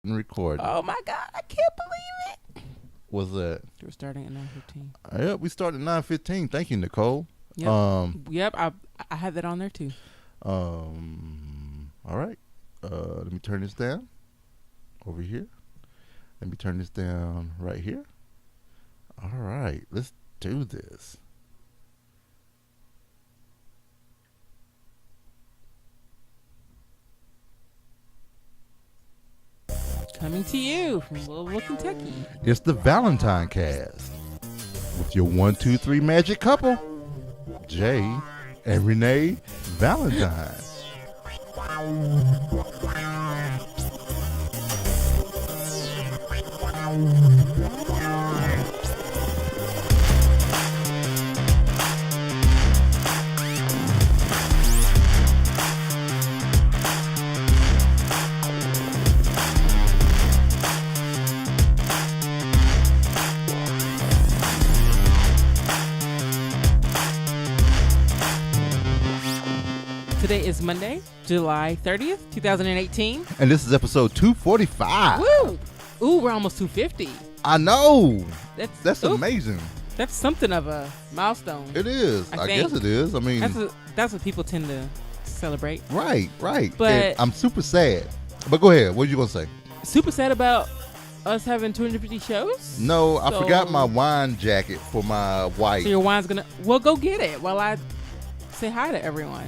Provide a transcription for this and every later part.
and recording. Oh my God, I can't believe it. What's that? We're starting at 9:15. Yep, we started at 9:15. Thank you, Nicole. Yep, I had that on there too. All right. Let me turn this down over here. Let me turn this down right here. All right, let's do this. Coming to you from Louisville, Kentucky. It's the ValentineCast with your 1, 2, 3 magic couple, Jay and Renee Valentine. Today is Monday, July 30th, 2018. And this is episode 245. Woo! Ooh, we're almost 250. I know. That's ooh, amazing. That's something of a milestone. It is. I guess it is. I mean, that's what people tend to celebrate. Right. But and I'm super sad. But go ahead. What are you going to say? Super sad about us having 250 shows? No, I forgot my wine jacket for my wife. So your wine's going to... Well, go get it while I say hi to everyone.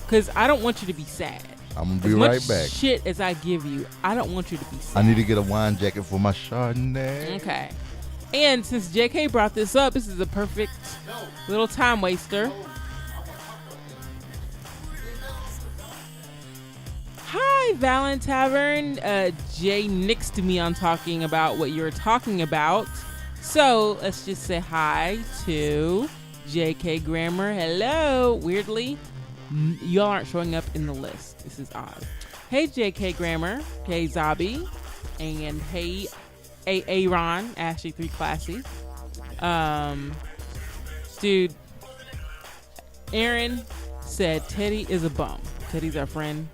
Because I don't want you to be sad. I'm going to be right back. As much shit as I give you, I don't want you to be sad. I need to get a wine jacket for my Chardonnay. Okay. And since JK brought this up, this is a perfect little time waster. Hi, Valentine. Jay nixed me on talking about what you're talking about. So let's just say hi to JK Grammar. Hello. Weirdly, y'all aren't showing up in the list. This is odd. Hey, JK Grammar. Hey, Zabi. And hey, Aaron. Ashley 3 Classy. Dude, Aaron said Teddy is a bum. Teddy's our friend.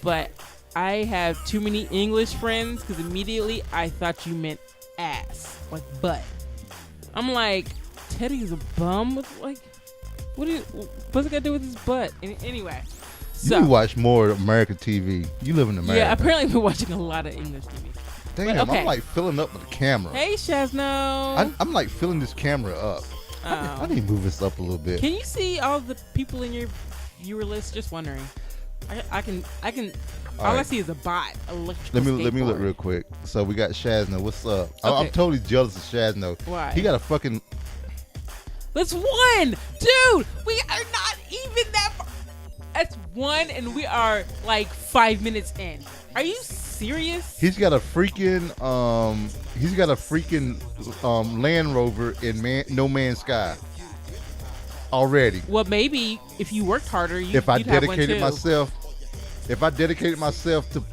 But I have too many English friends because immediately I thought you meant ass. Like butt. I'm like, Teddy is a bum? What's it got to do with his butt? Anyway. So, you watch more American TV. You live in America. Yeah, apparently I've been watching a lot of English TV. Damn, okay. I'm like filling up with the camera. Hey, Shazno. I'm like filling this camera up. I need to move this up a little bit. Can you see all the people in your viewer list? Just wondering. I can. All I see is a bot. Let me look real quick. So we got Shazno. What's up? Okay. I'm totally jealous of Shazno. Why? He got a fucking. That's one, dude. We are not even that far. That's one, and we are like 5 minutes in. Are you serious? He's got a freaking Land Rover in No Man's Sky already. Well, maybe if you worked harder, if I dedicated myself to,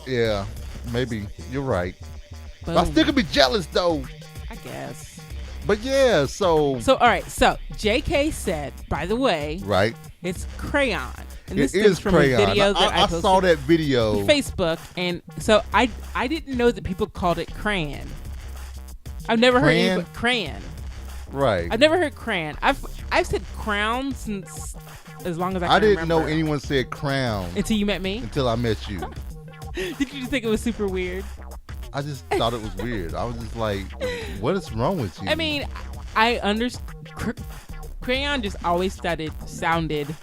yeah, maybe you're right. But I still could be jealous though. I guess. But yeah, so all right. So JK said, by the way, right, it's crayon. And this is from crayon. A video that I saw that video on Facebook, and so I didn't know that people called it crayon. I've never heard anybody crayon. Right. I've never heard crayon. I've said crown since as long as I can didn't remember. know anyone said crown until you met me. Until I met you. Did you just think it was super weird? I just thought it was weird. I was just like, what is wrong with you? I mean, I understand. Crayon just always sounded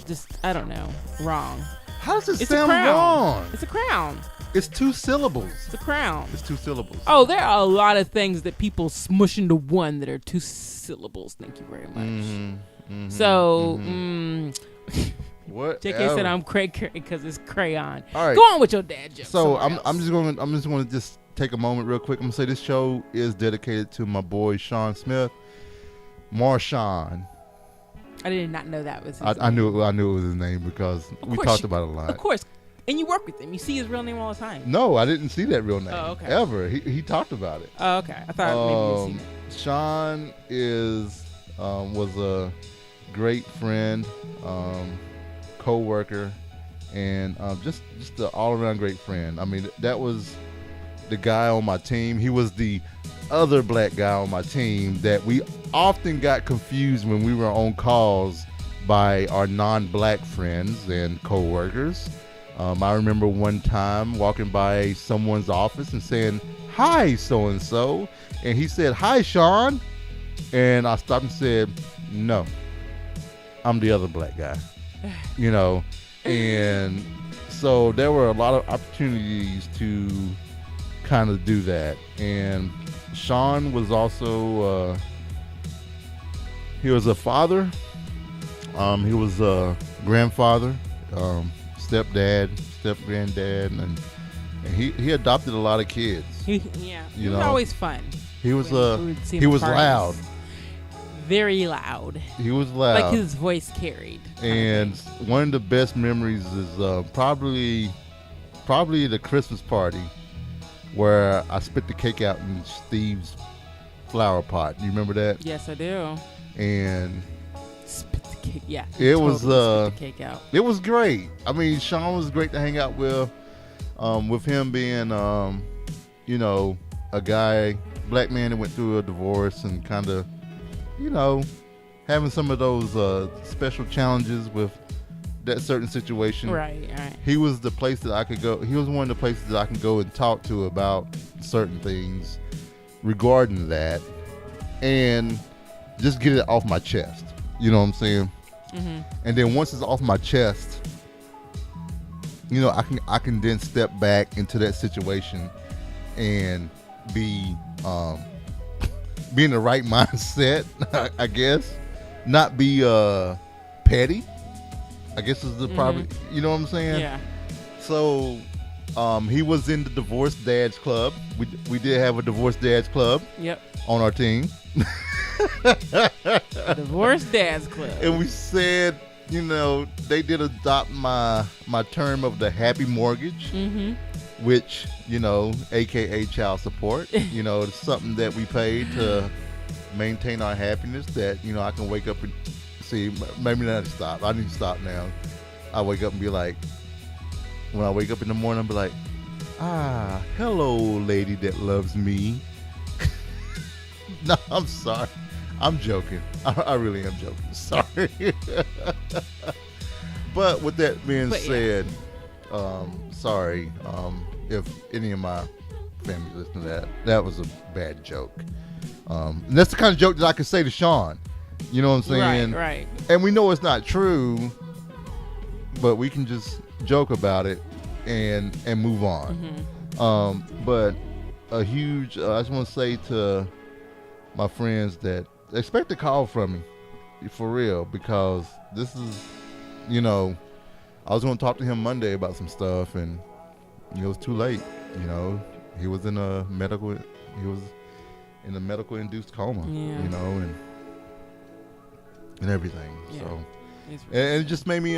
just, I don't know, wrong. How does it sound wrong? It's a crown. It's 2 syllables. It's a crown. It's 2 syllables. Oh, there are a lot of things that people smush into one that are 2 syllables. Thank you very much. So, what? JK said I'm cray because it's crayon. All right. Go on with your dad joke. So I'm just going to take a moment real quick. I'm gonna say this show is dedicated to my boy Sean Smith, Marshawn. I did not know that was his I name. knew it was his name because we talked about it a lot. Of course. And you work with him. You see his real name all the time. No, I didn't see that real name. Oh, okay. Ever. He talked about it. Oh, okay. I thought maybe you'd seen it. Sean was a great friend, co-worker, and just an all around great friend. I mean, that was the guy on my team. He was the other black guy on my team that we often got confused when we were on calls by our non-black friends and co-workers. I remember one time walking by someone's office and saying, "Hi, so-and-so," and he said, "Hi, Sean," and I stopped and said, "No, I'm the other black guy," and so there were a lot of opportunities to kind of do that. And Sean was also he was a father, he was a grandfather, stepdad, step-granddad, and he adopted a lot of kids. He was always fun. He was loud. Very loud. He was loud. Like his voice carried. And one of the best memories is probably the Christmas party where I spit the cake out in Steve's flower pot. You remember that? Yes, I do. And spit the cake. Yeah. It was spit the cake out. It was great. I mean, Sean was great to hang out with him being a guy, black man that went through a divorce and kind of having some of those special challenges with that certain situation. Right. He was the place that I could go. He was one of the places that I can go and talk to about certain things regarding that and just get it off my chest. You know what I'm saying? Mm-hmm. And then once it's off my chest, I can then step back into that situation and be in the right mindset, I guess. Not be petty, I guess is the probably, you know what I'm saying? Yeah. So he was in the Divorced Dads Club. We did have a Divorced Dads Club. Yep. On our team. Divorced Dads Club. And we said, they did adopt my term of the happy mortgage, which, AKA child support. It's something that we pay to maintain our happiness, that, I can wake up and see, maybe not stop. I need to stop now. I wake up and be like, when I wake up in the morning, I'll be like, hello, lady that loves me. No, I'm sorry. I'm joking. I really am joking. Sorry. But with that being said, sorry if any of my family listen to that. That was a bad joke. And that's the kind of joke that I could say to Sean. You know what I'm saying? Right. And we know it's not true, but we can just joke about it and move on. But a huge, I just want to say to my friends that expect a call from me, for real, because this is, I was going to talk to him Monday about some stuff, and it was too late. He was in a medical induced coma, and everything. Yeah. So, and it just made me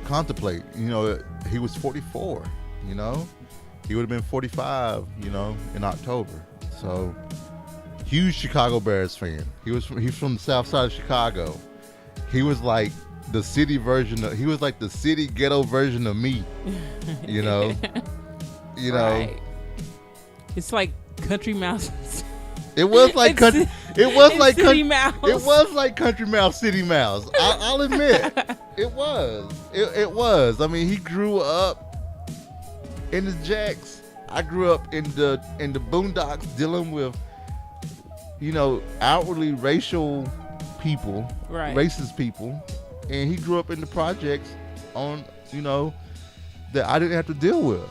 contemplate. He was 44. He would have been 45. In October. So, huge Chicago Bears fan. He's from the South Side of Chicago. He was like the city version of. He was like the city ghetto version of me. Right. It's like Country Mouse. It was like Country Mouse. It was like Country Mouse, City Mouse. I'll admit, it was. It was. I mean, he grew up in the Jacks. I grew up in the boondocks, dealing with, outwardly racial people, right, racist people, and he grew up in the projects on, that I didn't have to deal with.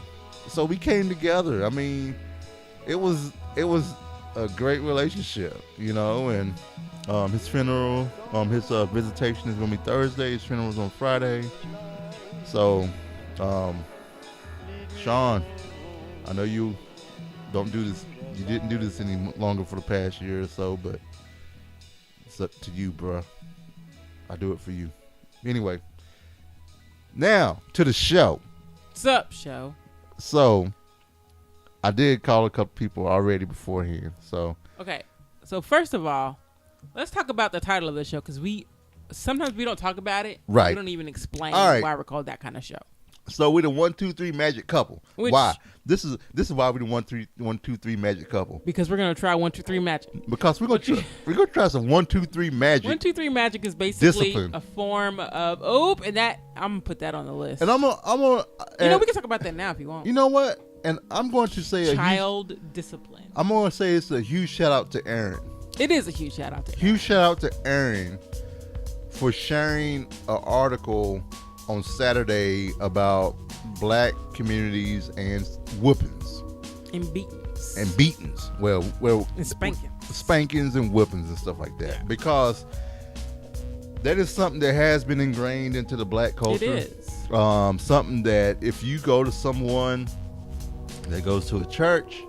So we came together. I mean, it was a great relationship, and his funeral, his visitation is going to be Thursday. His funeral is on Friday. So, Sean, I know you don't do this. You didn't do this any longer for the past year or so, but it's up to you, bruh. I do it for you. Anyway, now to the show. What's up, show? So, I did call a couple people already beforehand. So okay. So first of all, let's talk about the title of the show, because sometimes we don't talk about it. Right. We don't even explain why we're called that kind of show. So we're the 1, 2, 3 magic couple. Which- Why? This is why we're the 1, 2, 3 magic couple. Because we're gonna try 1, 2, 3 magic. Because we're gonna try some 1, 2, 3 magic. 1, 2, 3 magic is basically Discipline. a form of and that I'm gonna put that on the list. And I'm gonna. we can talk about that now if you want. You know what? And I'm going to say Child discipline. I'm going to say it's a huge shout out to Aaron. It is a huge shout out to Aaron. Huge shout out to Aaron for sharing an article on Saturday about black communities and whoopings And beatings. and beatings. Well, And spankings. Spankings and whippings and stuff like that. Yeah. Because that is something that has been ingrained into the black culture. It is. Something that if you go to someone that goes to a church,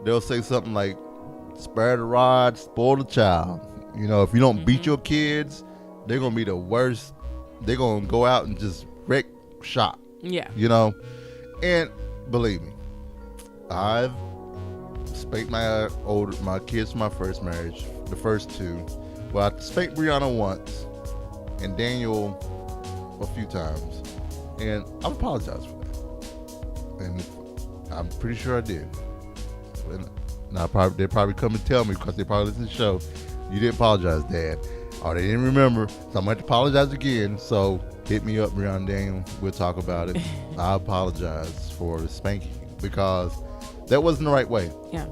they'll say something like, spare the rod, spoil the child. You know, if you don't beat your kids, they're going to be the worst. They're going to go out and just wreck shop. Yeah. You know? And believe me, I've spanked my kids from my first marriage, the first two. Well, I spanked Brianna once and Daniel a few times. And I apologize for that. And I'm pretty sure I did. And they'll probably come and tell me because they probably listen to the show. You didn't apologize, Dad. Or they didn't remember. So I'm going to have to apologize again. So hit me up, Brianna Daniel. We'll talk about it. I apologize for the spanking because that wasn't the right way. Yeah.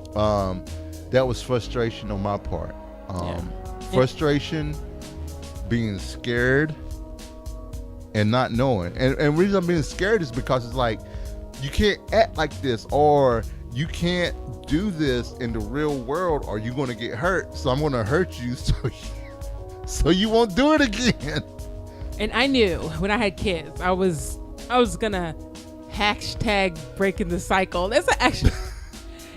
That was frustration on my part. Frustration, being scared, and not knowing. And the reason I'm being scared is because it's like, you can't act like this, or you can't do this in the real world, or you're going to get hurt. So I'm going to hurt you so you won't do it again. And I knew when I had kids, I was gonna hashtag breaking the cycle. It's a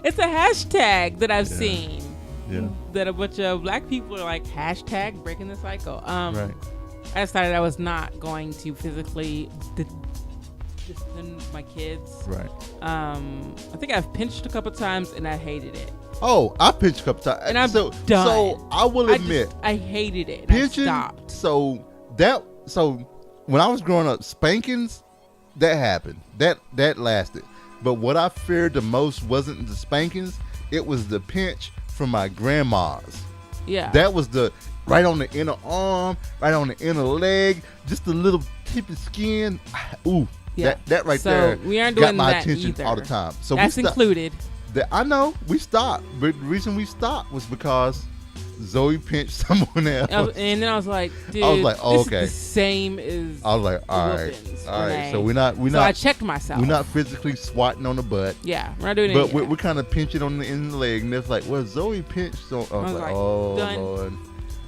hashtag that I've seen. Yeah. That a bunch of black people are like hashtag breaking the cycle. Right. I decided I was not going to physically discipline my kids. Right. I think I've pinched a couple times and I hated it. Oh, I pinched a couple times. And I'm so, done. So I will admit, I hated it. And pinching. I stopped. So when I was growing up, spankings, that happened. That lasted. But what I feared the most wasn't the spankings. It was the pinch from my grandmas. Yeah. That was the right on the inner arm, right on the inner leg, just a little tip of skin. Ooh. Yeah. That right So there we aren't got doing my that attention either. all the time. So that's we stopped. included. I know we stopped, but the reason we stopped was because Zoe pinched someone else. And then I was like, dude, I was like, oh, this okay. is the same as I was like, all right, whoopings, all right. Renee. So we're not. So I checked myself. We're not physically swatting on the butt. Yeah, we're not doing it. But we're kind of pinching on the end of the leg, and it's like, well, Zoe pinched. So I was like, oh done. Lord,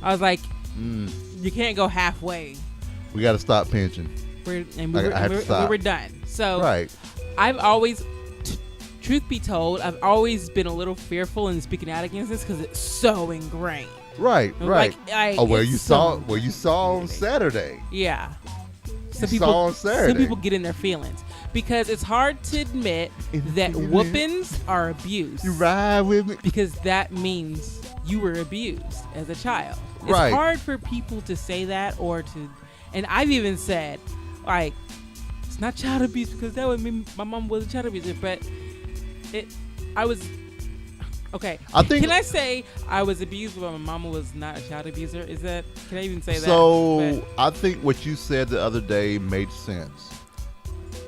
I was like, you can't go halfway. we got to stop pinching. We I had to stop. were done. So Right. I've always, truth be told, I've always been a little fearful in speaking out against this because it's so ingrained. Right. Right. Like, you saw on Saturday. Yeah. Saw on Saturday. Some people get in their feelings because it's hard to admit that whoopings are abuse. You ride with me. Because that means you were abused as a child. It's Right. hard for people to say that and I've even said, like, it's not child abuse because that would mean my mom was a child abuser, but okay. I think. Can I say I was abused but my mama was not a child abuser? Can I even say that? So I think what you said the other day made sense.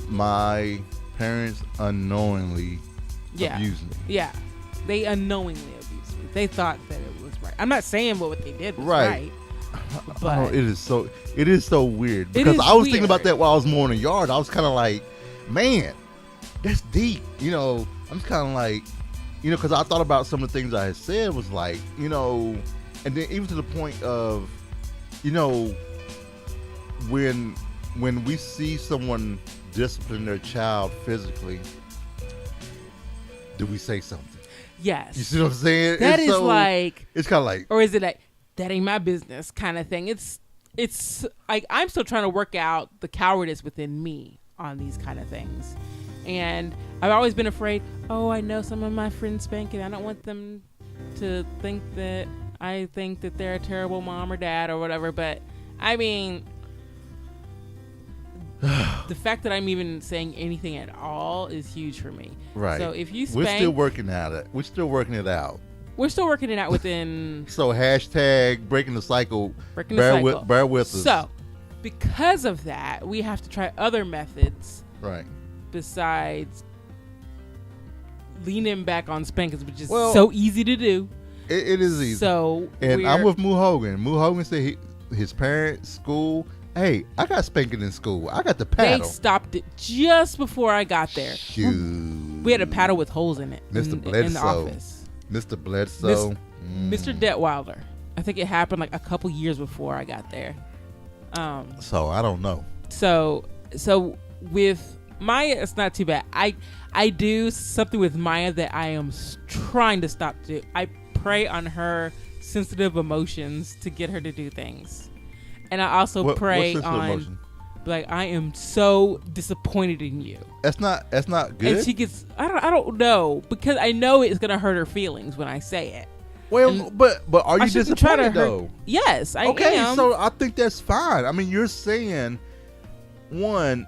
My parents unknowingly abused me. Yeah. They unknowingly abused me. They thought that it was right. I'm not saying what they did was Right. right. But it is so weird because I was thinking about that while I was mowing the yard. I was kind of like, man, that's deep. You know, I'm kind of like, because I thought about some of the things I had said was like, and then even to the point of, when we see someone discipline their child physically, do we say something? yes. You see what I'm saying? That is like, it's kind of like, or is it like, that ain't my business kind of thing? It's like, I'm still trying to work out the cowardice within me on these kind of things. And I've always been afraid, I know some of my friends spank and I don't want them to think that I think that they're a terrible mom or dad or whatever. But I mean, the fact that I'm even saying anything at all is huge for me. Right. So if you spank, we're still working at it. We're still working it out. We're still working it out within. So hashtag breaking the cycle. Breaking the cycle. Bear with us. So because of that, we have to try other methods. Right. Besides leaning back on spankings, which is so easy to do. It is easy. So and I'm with Moo Hogan. Moo Hogan said his parents, school. Hey, I got spanking in school. I got the paddle. They stopped it just before I got there. Shoot. We had a paddle with holes in it. Mr. Bledsoe. In the office. Mr. Bledsoe. Mr. Detwilder. I think it happened like a couple years before I got there. So I don't know. So with Maya, it's not too bad. I do something with Maya that I am trying to stop do. I prey on her sensitive emotions to get her to do things. And I also prey on emotion? Like, I am so disappointed in you. That's not good. And she gets I don't know, because I know it's gonna hurt her feelings when I say it. Well, but are you disappointed though? Yes, I am. Okay, so I think that's fine. I mean, you're saying, one,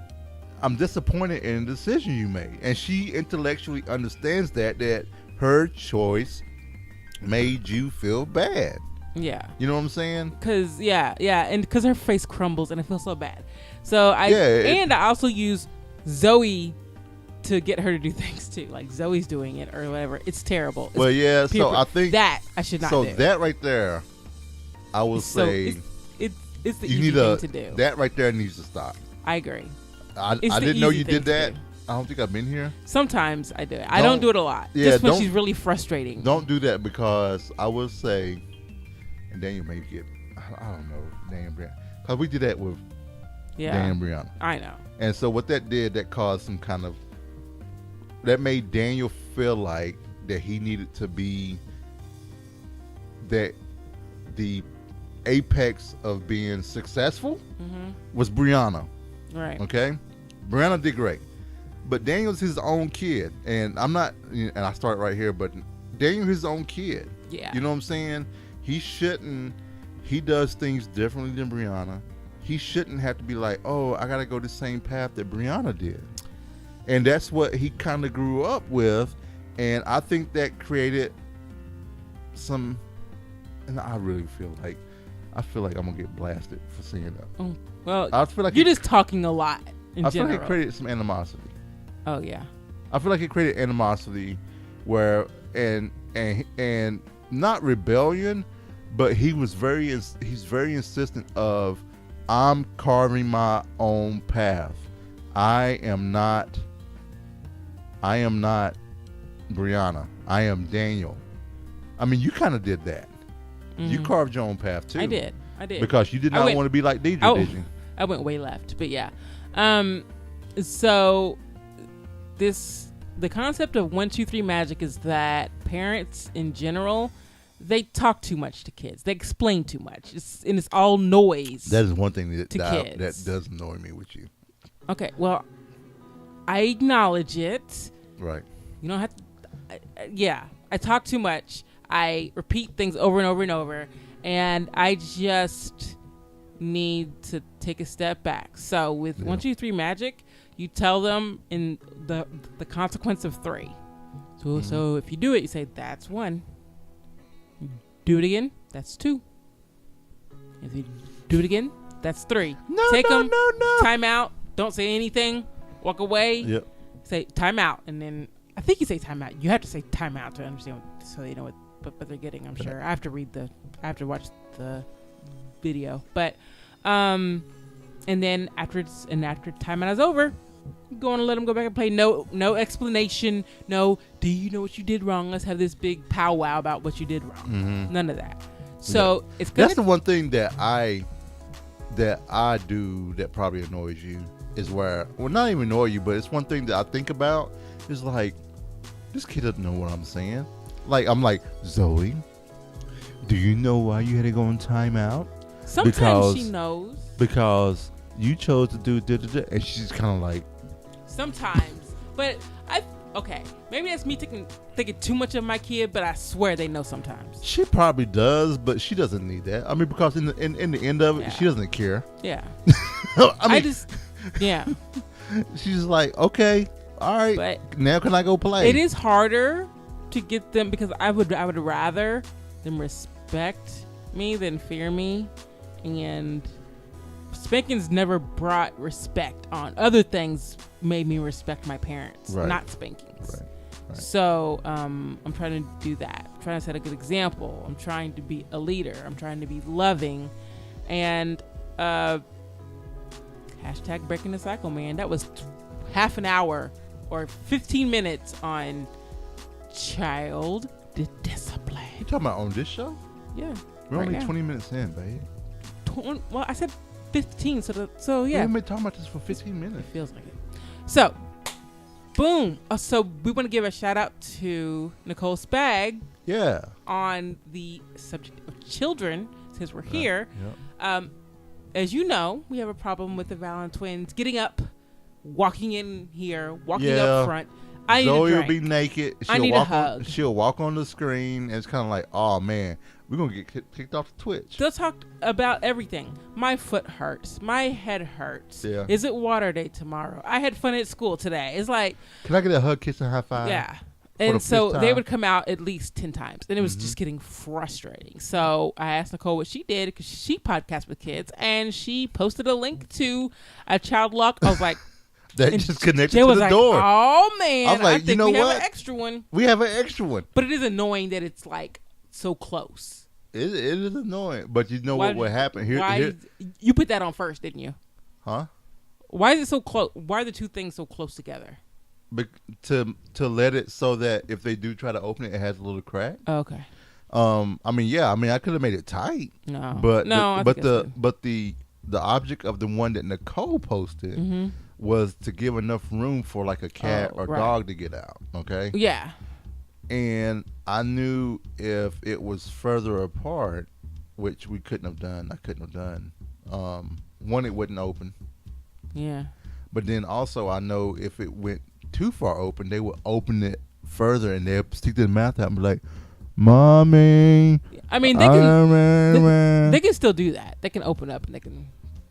I'm disappointed in the decision you made, and she intellectually understands that her choice made you feel bad. Yeah, you know what I'm saying? Because and because her face crumbles and it feels so bad. So I also use Zoe to get her to do things too. Like Zoe's doing it or whatever. It's terrible. So I think that I should not do. So that right there, I will say, it's the easy thing to do. That right there needs to stop. I agree. I didn't know you did that. I don't think I've been here. Sometimes I do it. I don't do it a lot. Yeah, just when she's really frustrating. Don't do that, because I will say, and Daniel may get, I don't know, Daniel Brianna, because we did that with Daniel and Brianna. I know. And so what that did, that caused some kind of, that made Daniel feel like that he needed to be that the apex of being successful was Brianna. Right. Okay. Brianna did great, but Daniel's his own kid, and I'm not. And I start right here, but Daniel's his own kid. Yeah. You know what I'm saying? He shouldn't. He does things differently than Brianna. He shouldn't have to be like, oh, I gotta go the same path that Brianna did, and that's what he kind of grew up with, and I think that created some. And I really feel like I'm gonna get blasted for saying that. Oh, well, I feel like you're just talking a lot in general. feel like it created some animosity. Oh yeah. I feel like it created animosity, where and not rebellion, but he's very insistent of, I'm carving my own path. I am not Brianna. I am Daniel. I mean, you kind of did that. Mm-hmm. You carved your own path too. I did. Because you did not want to be like Deidre, did you? I went way left, but yeah. So the concept of 1, 2, 3 magic is that parents in general, they talk too much to kids. They explain too much. It's all noise. That is one thing that does annoy me with you. Okay, well, I acknowledge it. Right. You don't have to. I talk too much. I repeat things over and over and over, and I just need to take a step back. So with 1, 2, 3 magic, you tell them in the consequence of 3. So if you do it, you say that's 1. Do it again, that's 2. If you do it again, that's 3. Take them. Time out. Don't say anything. Walk away. Yep. Say time out, and then I think you say time out. You have to say time out to understand, so they know what they're getting. I'm sure. I have to watch the video, but and then after timeout is over, you're going to let them go back and play. No explanation. No, do you know what you did wrong? Let's have this big powwow about what you did wrong. Mm-hmm. None of that. So it's good. That's the one thing that I do that probably annoys you, is where, well, not even annoy you, but it's one thing that I think about is like, this kid doesn't know what I'm saying. Like, I'm like, Zoe, do you know why you had to go in timeout? Sometimes she knows. Because you chose to do da-da-da, and she's kind of like. Sometimes. But maybe that's me thinking too much of my kid, but I swear they know sometimes. She probably does, but she doesn't need that. I mean, because in the end of it, she doesn't care. Yeah. I mean, Yeah. She's like, okay, all right, But now can I go play? it is harder to get them because I would rather them respect me than fear me, and spankings never brought respect on. Other things made me respect my parents, Right. not spankings. Right. So I'm trying to do that. I'm trying to set a good example. I'm trying to be a leader. I'm trying to be loving, and hashtag breaking the cycle, man. That was half an hour or 15 minutes on child discipline. You talking about on this show? Yeah. We're right only now. 20 minutes in, babe. Well, I said 15, so yeah. We've been talking about this for 15 minutes. It feels like it. So, boom. So we want to give a shout out to Nicole Spag Yeah. on the subject of children, since we're here. Yeah. As you know, we have a problem with the Valentines getting up, walking in here, walking up front. I need Zoe a will drink. be naked. I need a hug. She'll walk on the screen, and it's kind of like, oh man, we're gonna get kicked off the Twitch. They'll talk about everything. My foot hurts. My head hurts. Yeah. Is it water day tomorrow? I had fun at school today. It's like, Can I get a hug, kiss, and high five? yeah. the And so fifth they time? would come out at least 10 times. And it was just getting frustrating. So I asked Nicole what she did because she podcasts with kids. And she posted a link to a child lock. I was like, That and just connected Jay to was the like, door. oh, man. I was like, think you know we have what? an extra one. We have an extra one. But it is annoying that it's like so close. It is annoying, but you know Why what would happen here? You put that on first, didn't you? Huh? Why is it so close? Why are the two things so close together? To let it so that if they do try to open it, it has a little crack. Okay. I mean, I could have made it tight. No. But no. the object of the one that Nicole posted was to give enough room for like a cat or dog to get out. Okay. Yeah. And I knew if it was further apart, which I couldn't have done. One, it wouldn't open. Yeah. But then also I know if it went too far open, they would open it further and they'd stick their mouth out and be like, "Mommy." I mean, they can still do that. They can open up and they can.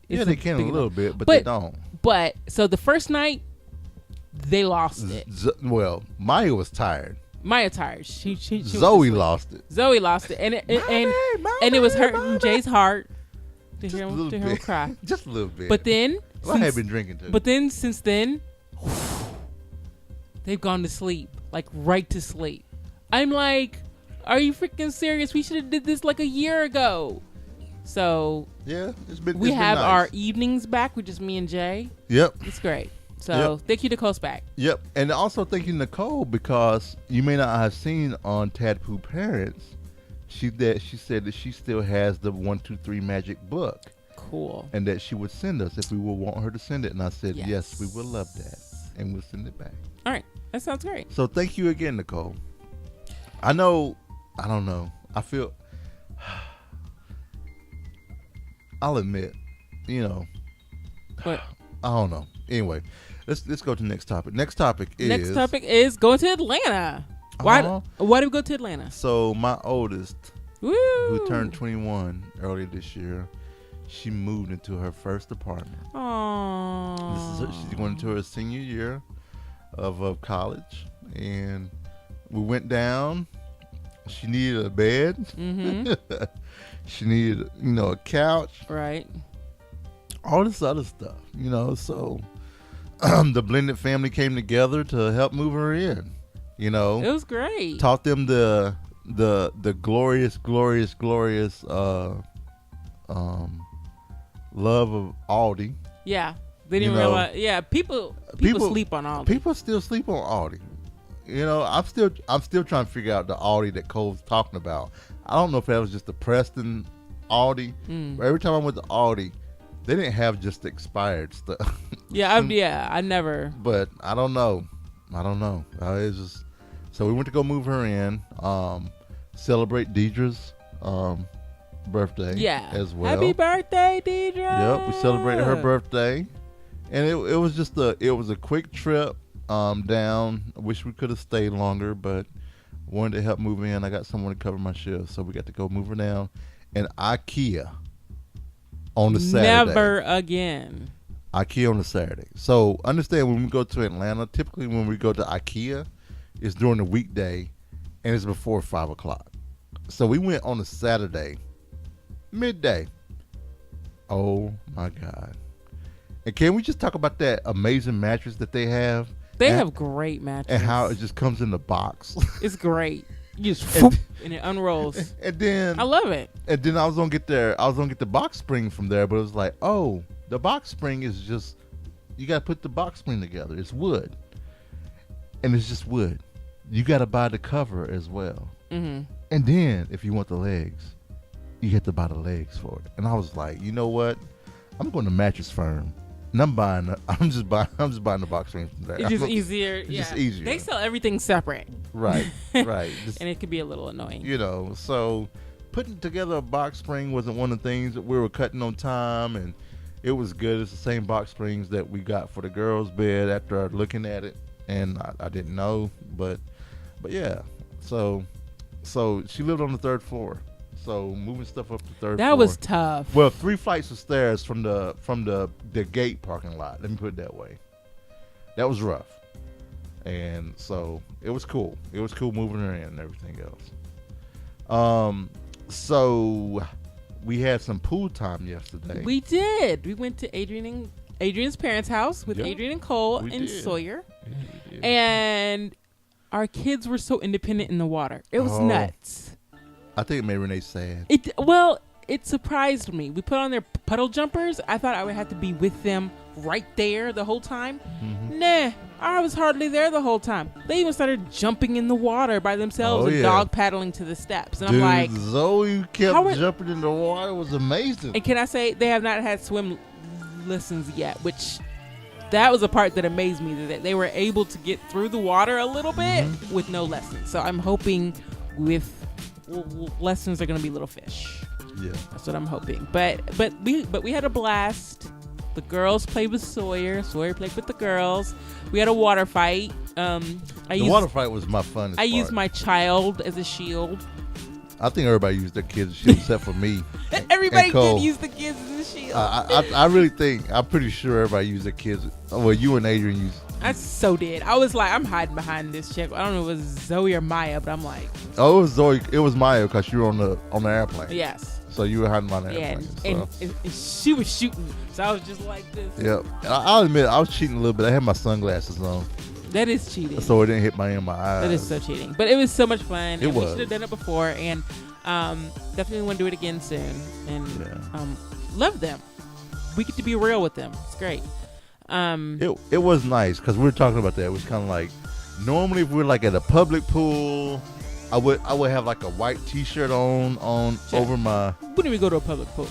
Yeah, they can a little bit, but they don't. But so the first night, they lost it. Well, Maya was tired. Maya tired. She Zoe lost it. Zoe lost it, and it was hurting Jay's heart to hear him cry. Just a little bit. But then I had been drinking too. But then since then, they've gone to sleep, like right to sleep. I'm like, are you freaking serious? We should have did this like a year ago. So yeah, it's we been have nice. our evenings back with just me and Jay. Yep. It's great. So thank you to Nicole Spag. Yep. And also thank you, Nicole, because you may not have seen on Tadpoo Parents, she said that she still has the 1, 2, 3 magic book. Cool. And that she would send us if we would want her to send it. And I said, Yes. yes, we would love that. And we'll send it back. All right. That sounds great. So thank you again, Nicole. I don't know. I feel, I'll admit, What? I don't know. Anyway, let's go to the next topic. Next topic is going to Atlanta. Why do we go to Atlanta? So my oldest, Woo! who turned 21 earlier this year, she moved into her first apartment. Aww. She's going into her senior year of college, and we went down. She needed a bed. Mm-hmm. She needed, a couch. Right. All this other stuff, So the blended family came together to help move her in. It was great. Taught them the glorious love of Aldi. Yeah, they didn't realize. Yeah, people sleep on Aldi. People still sleep on Aldi. I'm still trying to figure out the Aldi that Cole's talking about. I don't know if that was just the Preston Aldi. But every time I went to Aldi, they didn't have just expired stuff. Yeah, I never. But I don't know. It's just so we went to go move her in, celebrate Deidre's birthday. Yeah, as well. Happy birthday, Deidre. Yep, we celebrated her birthday, and it was just a quick trip down. I wish we could have stayed longer, but wanted to help move in. I got someone to cover my shift, so we got to go move her down. And IKEA on the Saturday. Never again. IKEA on a Saturday. So understand when we go to Atlanta, typically when we go to IKEA, it's during the weekday, and it's before 5 o'clock. So we went on a Saturday, midday. Oh my God! And can we just talk about that amazing mattress that they have? They have great mattresses. And how it just comes in the box. It's great. You just whoop, and it unrolls. And then I love it. And then I was gonna get the box spring from there, but it was like, oh, the box spring is just, you gotta put the box spring together. It's wood, and it's just wood. You gotta buy the cover as well. Mm-hmm. And then if you want the legs, you have to buy the legs for it. And I was like, you know what? I'm going to Mattress Firm. And I'm just buying the box springs from there. It's just easier. It's just easier. They sell everything separate. Right, right. Just, and it could be a little annoying. So putting together a box spring wasn't one of the things that we were cutting on time, and it was good. It's the same box springs that we got for the girls' bed after looking at it, and I didn't know, but yeah. So she lived on the 3rd floor. So moving stuff up to 3rd floor. That was tough. Well, 3 flights of stairs from the gate parking lot. Let me put it that way. That was rough. And so it was cool. It was cool moving her in and everything else. So we had some pool time yesterday. We did. We went to Adrian's parents' house with Adrian and Cole and Sawyer. Yeah, we did. And our kids were so independent in the water. It was nuts. I think it made Renee sad. It surprised me. We put on their puddle jumpers. I thought I would have to be with them right there the whole time. Mm-hmm. Nah, I was hardly there the whole time. They even started jumping in the water by themselves and dog paddling to the steps. And I'm like, Zoe kept jumping in the water. It was amazing. And can I say, they have not had swim lessons yet, which that was a part that amazed me, that they were able to get through the water a little bit with no lessons. So I'm hoping with lessons are going to be little fish. Yeah, that's what I'm hoping. But we had a blast. The girls played with Sawyer. Sawyer played with the girls. We had a water fight. Water fight was my fun. I used my child as a shield. I think everybody used their kids as a shield except for me. Everybody did use the kids as a shield. I really think, I'm pretty sure everybody used their kids. Well, you and Adrian used. I so did. I was like, I'm hiding behind this chick. I don't know if it was Zoe or Maya, but I'm like. Oh, it was Zoe. It was Maya because you were on the airplane. Yes. So you were hiding behind the airplane. And she was shooting, so I was just like this. Yep. I'll admit, I was cheating a little bit. I had my sunglasses on. That is cheating. So it didn't hit my eyes. That is so cheating. But it was so much fun. It was. We should have done it before, and definitely want to do it again soon. And love them. We get to be real with them. It's great. It was nice because we were talking about that. It was kind of like, normally if we're like at a public pool, I would have like a white T-shirt on over my. When did we go to a public pool?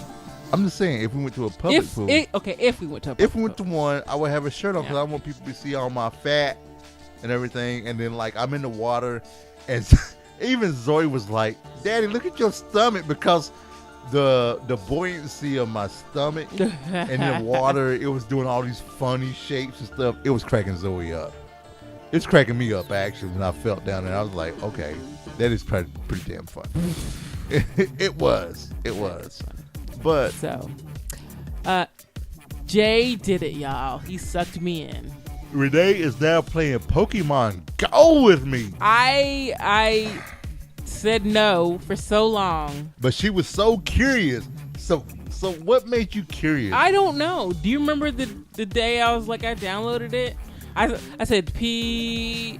I'm just saying, if we went to a public pool. If we went to a public If we went to one, I would have a shirt on because I want people to see all my fat and everything. And then like I'm in the water, and even Zoe was like, "Daddy, look at your stomach," because the buoyancy of my stomach and the water, it was doing all these funny shapes and stuff. It was cracking Zoe up. It's cracking me up actually when I felt down there. I was like, okay, that is pretty damn fun. It was. But so, Jay did it, y'all. He sucked me in. Renee is now playing Pokemon Go with me. I said no for so long, but she was so curious. So what made you curious? I don't know. Do you remember the day I was like, I downloaded it? I said okay,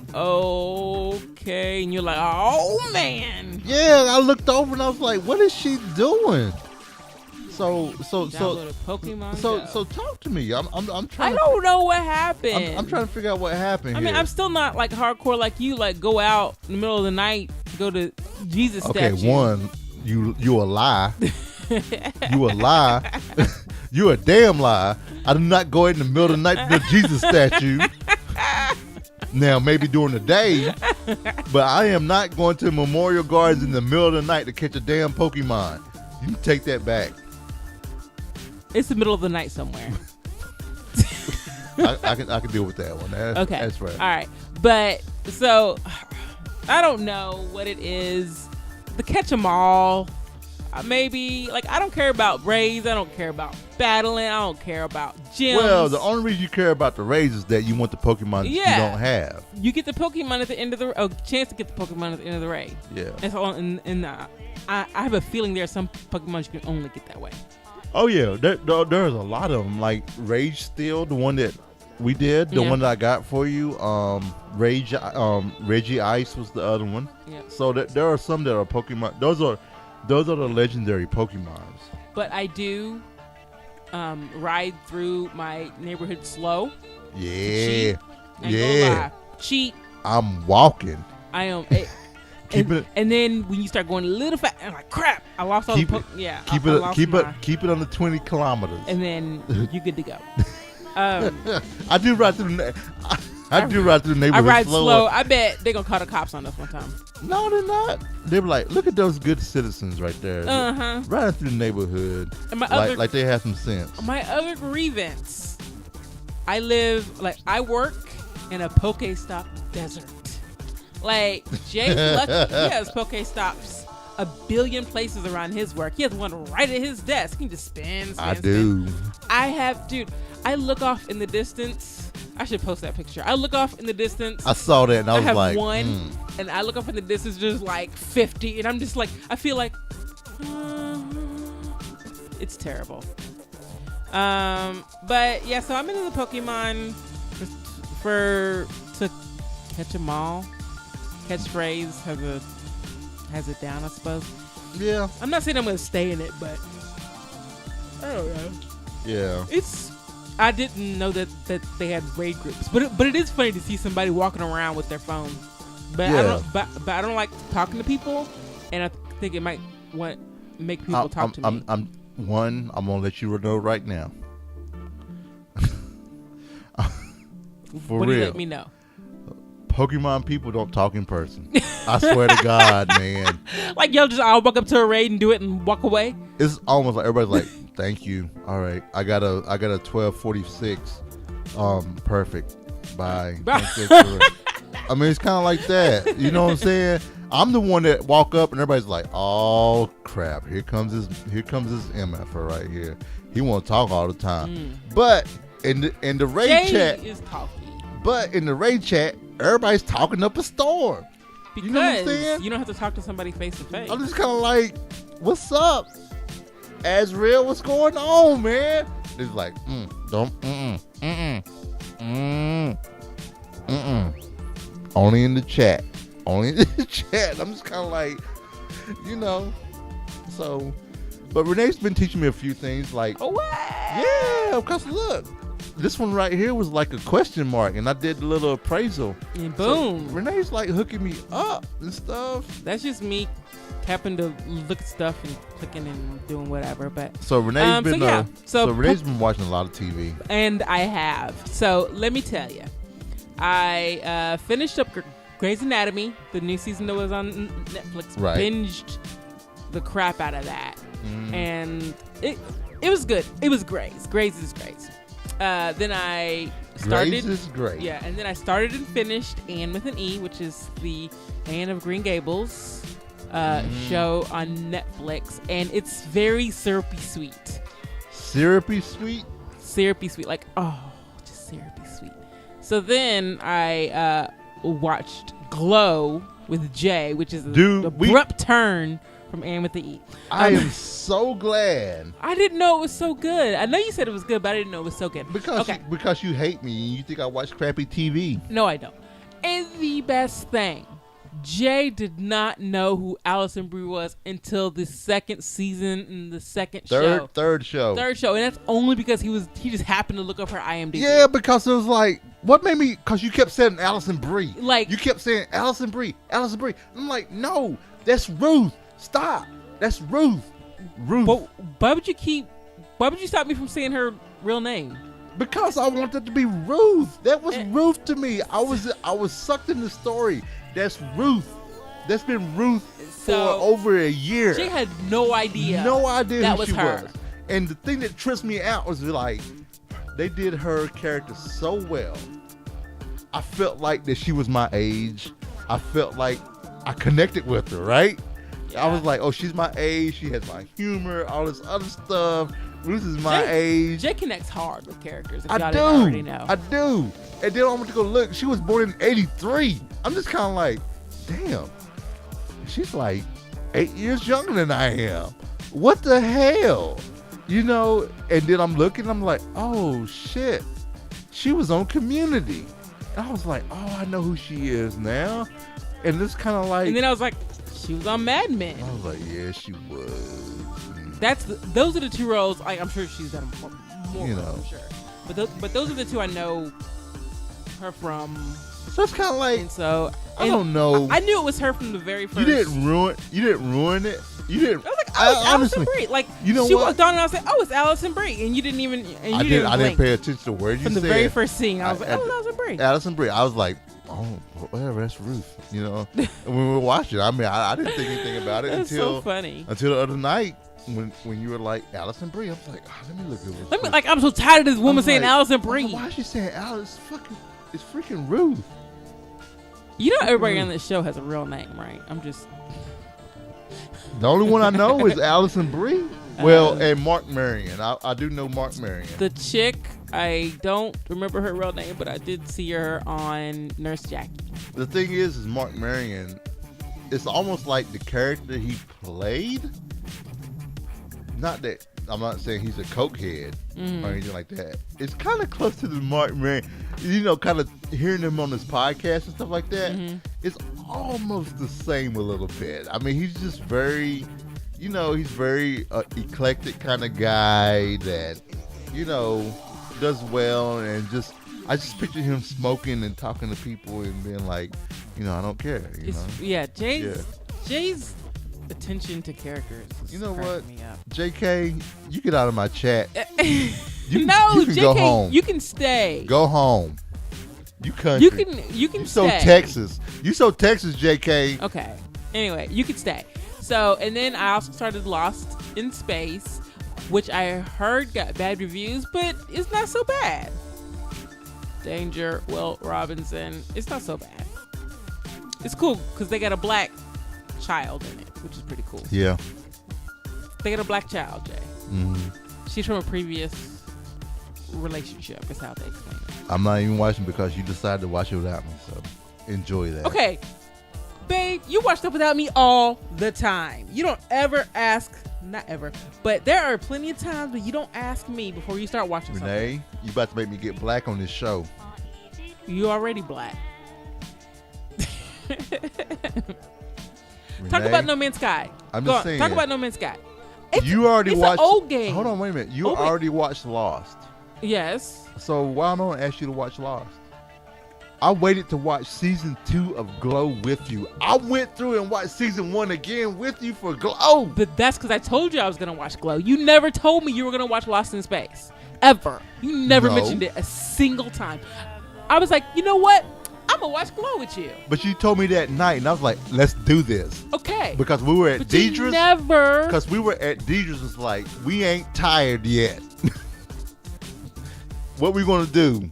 and you're like, oh man. Yeah, I looked over and I was like, what is she doing? So Pokemon so talk to me. I'm trying. I don't know what happened. I'm trying to figure out what happened. I mean, I'm still not like hardcore like you. Like go out in the middle of the night to go to Jesus statue. Okay, one, you a lie. You a lie. You a damn lie. I do not go in the middle of the night to the Jesus statue. Now, maybe during the day, but I am not going to Memorial Gardens in the middle of the night to catch a damn Pokemon. You can take that back. It's the middle of the night somewhere. I can deal with that one. Okay. That's right. All right. But, so, I don't know what it is. The catch 'em all. maybe like I don't care about raids. I don't care about battling. I don't care about gyms. Well, the only reason you care about the raids is that you want the Pokemon that you don't have. You get the Pokemon at the end of the chance to get the Pokemon at the end of the raid. Yeah. And so I have a feeling there are some Pokemon you can only get that way. Oh yeah, there's a lot of them. Like Rage Steel, the one that we did, the one that I got for you. Reggie Ice was the other one. Yeah. So there are some that are Pokemon. Those are the legendary Pokemons. But I do ride through my neighborhood slow. Yeah. Yeah. Cheat. I'm walking. I am. And then when you start going a little fast, I'm like, crap! I lost all the keep it under 20 kilometers, and then you're good to go. I do ride through the neighborhood. I ride slow. I bet they're gonna call the cops on us one time. No, they're not. They're like, look at those good citizens right there. Riding through the neighborhood, and like they have some sense. My other grievance: I work in a Pokestop desert. Like, Jay's lucky he has Pokestops a billion places around his work. He has one right at his desk. He can just spin. I do. I look off in the distance. I should post that picture. I look off in the distance. I saw that and I was have like, one, and I look off in the distance, there's like 50, and I'm just like, I feel like, it's terrible. But yeah, so I'm into the Pokemon to catch them all. Catchphrase has it down, I suppose. Yeah. I'm not saying I'm gonna stay in it, but I don't know. Yeah. I didn't know that they had raid groups, but it is funny to see somebody walking around with their phone. But yeah. I don't like talking to people, and I think it might make people talk to me. I'm gonna let you know right now. For what real. Do you let me know? Pokemon people don't talk in person. I swear to God, man. Like y'all just all walk up to a raid and do it and walk away? It's almost like everybody's like, thank you. All right. I got a 1246. Perfect. Bye. I mean, it's kind of like that. You know what I'm saying? I'm the one that walk up and everybody's like, oh crap, here comes this MFer right here. He want to talk all the time. But in the raid Jay chat is talking. But in the raid chat, everybody's talking up a storm. Because you know what I'm saying? You don't have to talk to somebody face to face. I'm just kind of like, what's up? Azrael, what's going on, man? It's like, only in the chat. Only in the chat. I'm just kind of like, so. But Renee's been teaching me a few things like, yeah, because look. This one right here was like a question mark, and I did a little appraisal. And boom. So Renee's like hooking me up and stuff. That's just me happen to look at stuff and clicking and doing whatever. But so Renee's been watching a lot of TV. And I have. So let me tell you. I finished up Grey's Anatomy, the new season that was on Netflix. Right. Binged the crap out of that. And it was good. It was Grey's. Grey's is Grey's. Then I started. Grey's is great. Yeah, and then I started and finished Anne with an E, which is the Anne of Green Gables show on Netflix, and it's very syrupy sweet. Syrupy sweet? Syrupy sweet, like just syrupy sweet. So then I watched Glow with Jay, which is an abrupt turn from Anne with the E. I am so glad. I didn't know it was so good. I know you said it was good, but I didn't know it was so good. Because you hate me and you think I watch crappy TV. No, I don't. And the best thing, Jay did not know who Allison Brie was until the second season and the second show. Third show. And that's only because he just happened to look up her IMDb. Yeah, because it was like, what made me, because you kept saying Allison Brie. Like, you kept saying Allison Brie. I'm like, no, that's Ruth. Stop. That's Ruth. But why would you stop me from saying her real name? Because I wanted to be Ruth. That was Ruth to me. I was sucked in the story. That's Ruth. That's been Ruth for over a year. She had no idea. That was she her. Was. And the thing that tripped me out was like, they did her character so well. I felt like that she was my age. I felt like I connected with her, right? I was like, oh, she's my age. She has my humor, all this other stuff. Ruth is my age. Jay connects hard with characters. If I y'all do. didn't already know. I do. And then I went to go look. She was born in '83. I'm just kind of like, damn. She's like 8 years younger than I am. What the hell? You know? And then I'm looking. I'm like, oh shit. She was on Community. And I was like, oh, I know who she is now. And it's kind of like. And then I was like, she was on Mad Men. I was like, yeah, she was. Those are the two roles. I'm sure she's done more You roles, know. I'm sure. But those are the two I know her from. So it's kind of like. And so I don't know. I knew it was her from the very first. You didn't ruin it. You didn't. I was like, oh, it's Allison Brie. Like, you know she what? walked on and I was like, oh, it's Allison Brie, and you didn't even. And I you didn't blink pay attention to where you from said the very first scene. I was like, oh, it's Allison Brie. Allison Brie. I was like, oh, whatever. That's Ruth. You know. And when we were watching, I mean, I didn't think anything about it That's until so funny. Until the other night when you were like Allison Brie. I was like, oh, let me look at it. I'm so tired of this woman saying like, Allison Brie. Why is she saying Alice? It's freaking Ruth. You know, everybody on this show has a real name, right? The only one I know is Allison Brie. Well, and Mark Marion. I do know Mark Marion. The chick, I don't remember her real name, but I did see her on Nurse Jackie. The thing is Mark Marion, it's almost like the character he played. Not that I'm not saying he's a cokehead or anything like that. It's kind of close to the Mark Marion. You know, kind of hearing him on his podcast and stuff like that. It's almost the same a little bit. I mean, he's just very, you know, he's very eclectic kind of guy that, you know, does well and just. I just picture him smoking and talking to people and being like, you know, I don't care. You know? Yeah, Jay's attention to characters. You know what, me up. JK, you get out of my chat. You JK, can go home. You can stay. Go home. You country. You can You stay. so Texas. You so Texas, JK. Okay. Anyway, you can stay. So, and then I also started Lost in Space, which I heard got bad reviews, but it's not so bad. Danger, Will Robinson. It's not so bad. It's cool because they got a black child in it, which is pretty cool. Yeah. They got a black child, Jay. Mm-hmm. She's from a previous relationship, is how they explain it. I'm not even watching because you decided to watch it without me, so enjoy that. Okay. Babe, you watch stuff without me all the time. You don't ever ask, not ever, but there are plenty of times when you don't ask me before you start watching Renee, you about to make me get black on this show. something. You already black. Talk about No Man's Sky. I'm Go just on, saying. talk about No Man's Sky. You already watched. An old game. Hold on, wait a minute. You already watched Lost. Yes. So why don't I ask you to watch Lost? I waited to watch season 2 of Glow with you. I went through and watched season 1 again with you for Glow. But that's because I told you I was going to watch Glow. You never told me you were going to watch Lost in Space. Ever. You never mentioned it a single time. I was like, you know what? I'm going to watch Glow with you. But you told me that night, and I was like, let's do this. Okay. Because we were at Deidre's. You never. Because we were at Deidre's was like, we ain't tired yet. What we going to do?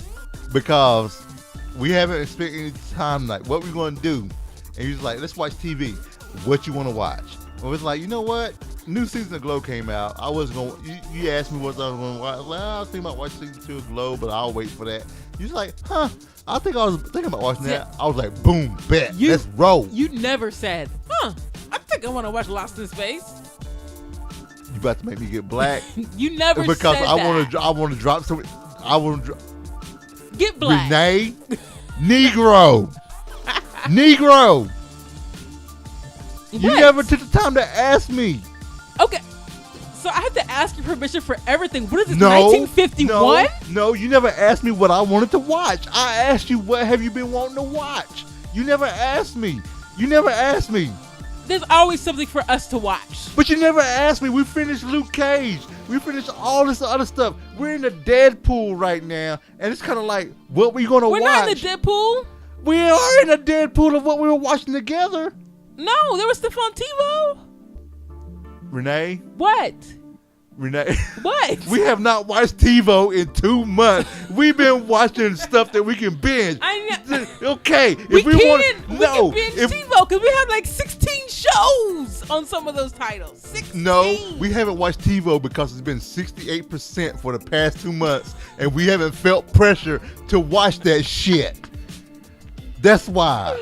Because we haven't spent any time, like, what we going to do? And he was like, let's watch TV. What you want to watch? I was like, you know what? New season of Glow came out. I was going. You asked me what I was going to watch. I was like, I was thinking about watching season 2 of Glow, but I'll wait for that. You was like, huh? I think I was thinking about watching that. I was like, boom, bet. Let's roll. You never said, huh? I think I want to watch Lost in Space. You about to make me get black? You never because said that. I want to drop some. I want to get black. Renee, Negro, Negro. What? You never took the time to ask me. Okay. So I have to ask your permission for everything. What is this, 1951? No, you never asked me what I wanted to watch. I asked you, what have you been wanting to watch? You never asked me. You never asked me. There's always something for us to watch. But you never asked me. We finished Luke Cage. We finished all this other stuff. We're in the Deadpool right now, and it's kind of like, what we going to watch? We're not in the Deadpool. We are in the Deadpool of what we were watching together. No, there was Stephon TiVo. Renee? What? Renee. What? We have not watched TiVo in 2 months. We've been watching stuff that we can binge. Okay, we can binge if, TiVo because we have like 16 shows on some of those titles. 16. No, we haven't watched TiVo because it's been 68% for the past 2 months, and we haven't felt pressure to watch that shit. That's why.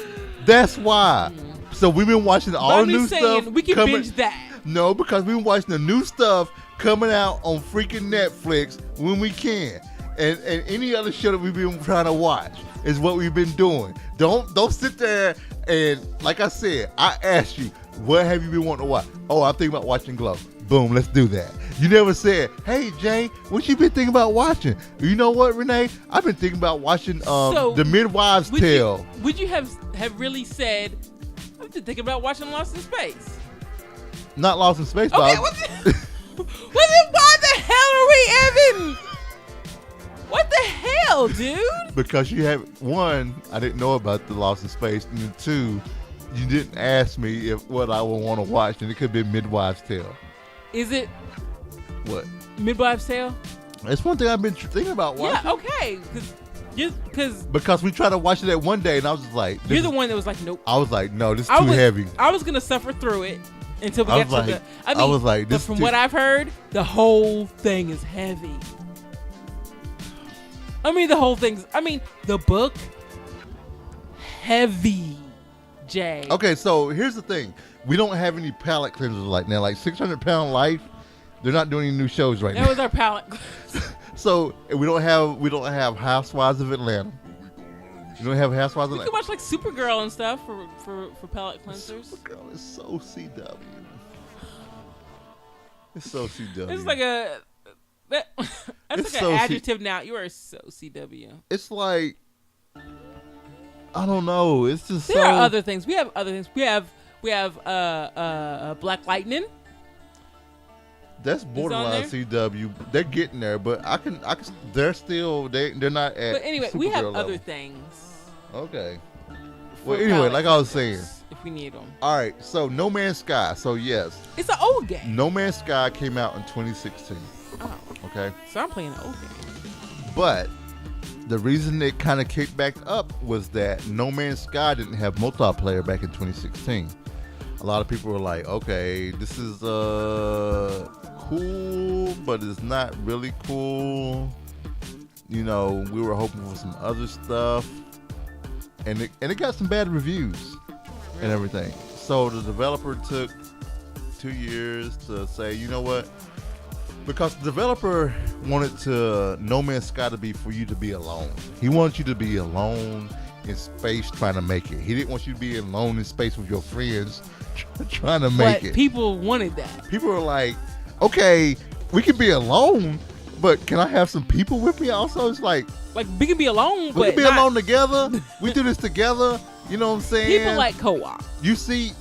So we've been watching all the new stuff. We can binge that. No, because we've been watching the new stuff coming out on freaking Netflix when we can. And any other show that we've been trying to watch is what we've been doing. Don't sit there and, like I said, I asked you, what have you been wanting to watch? Oh, I'm thinking about watching Glow. Boom, let's do that. You never said, hey, Jay, what you been thinking about watching? You know what, Renee? I've been thinking about watching The Midwives Tale. Would you have really said, I've been thinking about watching Lost in Space? Not Lost in Space, okay, Bob. Why the hell are we even? What the hell, dude? Because you have, one, I didn't know about the Lost in Space, and then two, you didn't ask me what I would want to watch, and it could be Midwives Tale. Is it? What? Midwives Tale? It's one thing I've been thinking about watching. Yeah, okay. Because we tried to watch it that one day, and I was just like... You're the one that was like, nope. I was like, no, this is too heavy. I was going to suffer through it until we get to the... I was like, this. But from what I've heard, the whole thing is heavy. The book, heavy, Jay. Okay, so here's the thing. We don't have any palate cleansers right now. Like 600 Pound Life, they're not doing any new shows right now. That was our palate. So we don't have Housewives of Atlanta. You don't have Housewives of Atlanta. You can watch like Supergirl and stuff for palate cleansers. Supergirl is so CW. It's so CW. It's like a... That's like an adjective now. You are so CW. It's like, I don't know. It's just there are other things. We have other things. We have Black Lightning. That's borderline CW. They're getting there, but I can. They're not at. But anyway, we have other things. Okay. Well, anyway, like I was saying, if we need them. All right. So No Man's Sky. So yes, it's an old game. No Man's Sky came out in 2016. Oh. Okay. So I'm playing an old game. But the reason it kind of kicked back up was that No Man's Sky didn't have multiplayer back in 2016. A lot of people were like, okay, this is cool, but it's not really cool. You know, we were hoping for some other stuff. And it got some bad reviews and everything. So the developer took 2 years to say, you know what? Because the developer wanted No Man's Sky to be for you to be alone. He wanted you to be alone in space trying to make it. He didn't want you to be alone in space with your friends trying to make it. People wanted that. People were like, okay, we can be alone, but can I have some people with me also? It's like we can be alone, we can be alone together. We do this together. You know what I'm saying? People like co-op. You see,